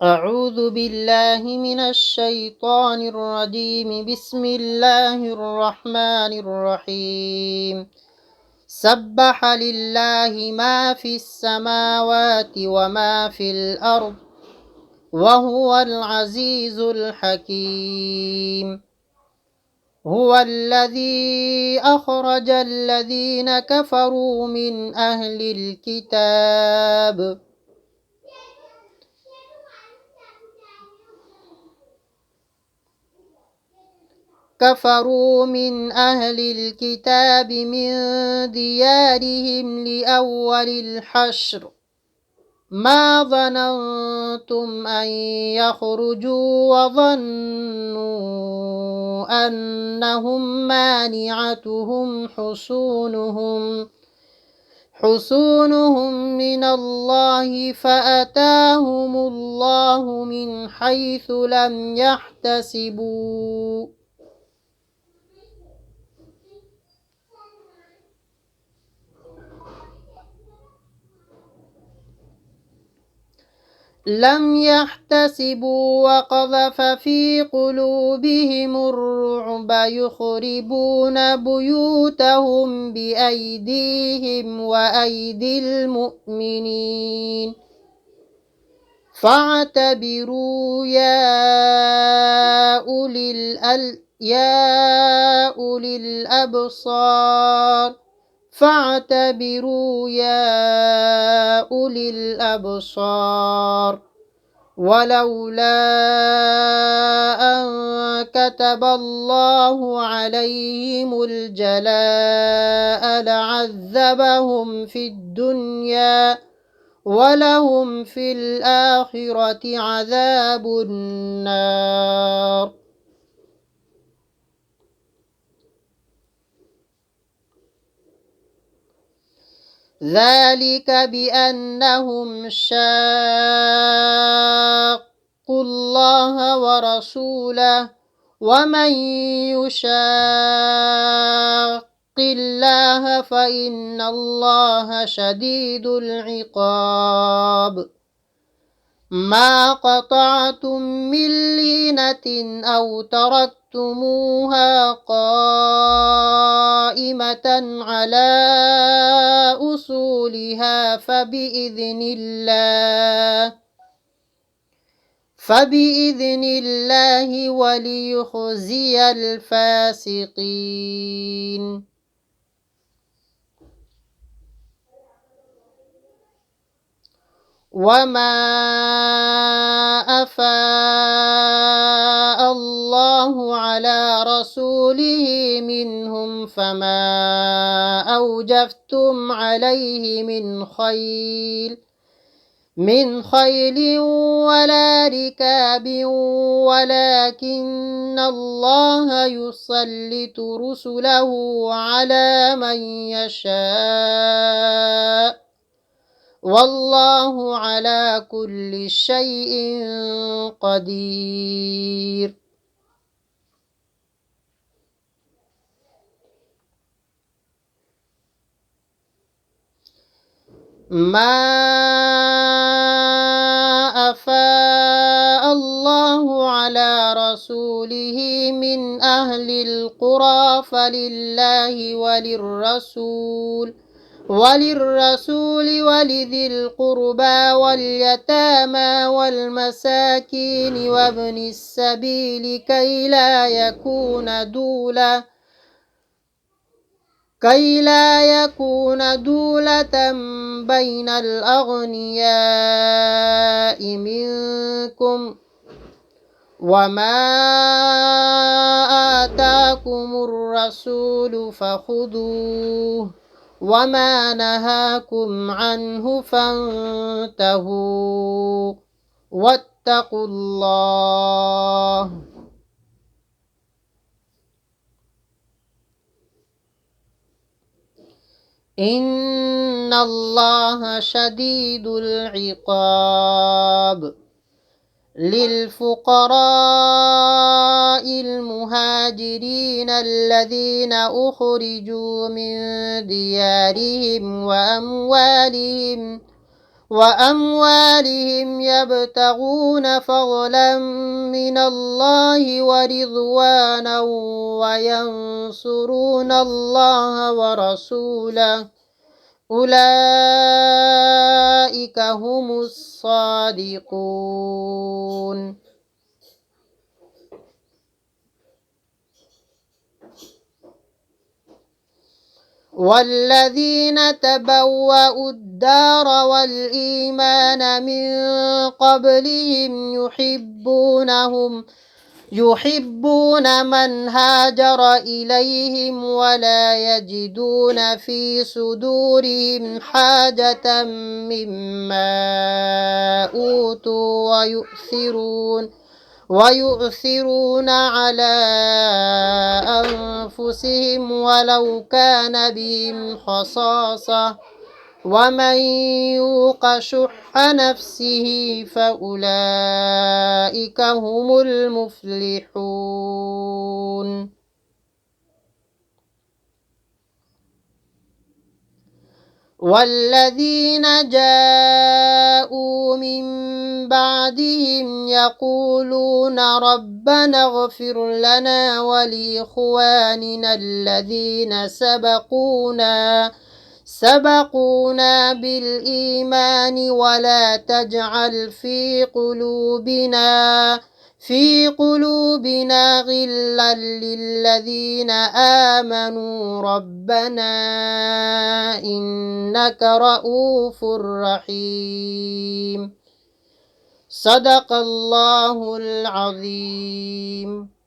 أعوذ بالله من الشيطان الرجيم. بسم الله الرحمن الرحيم. سبح لله ما في السماوات وما في الأرض وهو العزيز الحكيم. هو الذي أخرج الذين كفروا من أهل الكتاب من ديارهم لأول الحشر ما ظننتم أن يخرجوا وظنوا أنهم مانعتهم حصونهم من الله فأتاهم الله من حيث لم يحتسبوا وقذف في قلوبهم الرعب يخربون بيوتهم بأيديهم وأيدي المؤمنين فاعتبروا يا أولي الأبصار ولولا أن كتب الله عليهم الجلاء لعذبهم في الدنيا ولهم في الآخرة عذاب النار. ذلك بأنهم شاقوا الله ورسوله ومن يشاق الله فإن الله شديد العقاب. ما قطعتم من لينة أو تركتموها قائمة على أصولها فبإذن الله وليخزي الفاسقين. وما أفاء الله على رسوله منهم فما أوجفتم عليه من خيل ولا ركاب ولكن الله يسلط رسله على من يشاء والله على كل شيء قدير. ما أفاء الله على رسوله من أهل القرى فلله وللرسول ولذي القربى واليتامى والمساكين وابن السبيل كي لا يكون دولة بين الأغنياء منكم وما آتاكم الرسول فخذوه وما نهاكم عنه فانتهوا واتقوا الله إن الله شديد العقاب. للفقراء المهاجرين الذين أخرجوا من ديارهم وأموالهم يبتغون فضلا من الله ورضوانا وينصرون الله ورسوله أولئك هم الصادقون. والذين تبوأوا الدار والإيمان من قبلهم يحبون من هاجر إليهم ولا يجدون في صدورهم حاجة مما أوتوا ويؤثرون على أنفسهم ولو كان بهم خصاصة ومن يوق شح نفسه فأولئك هم المفلحون. والذين جاءوا من بعدهم يقولون ربنا اغفر لنا ولإخواننا الذين سبقونا بالإيمان ولا تجعل في قلوبنا غلا للذين آمنوا ربنا إنك رؤوف رحيم. صدق الله العظيم.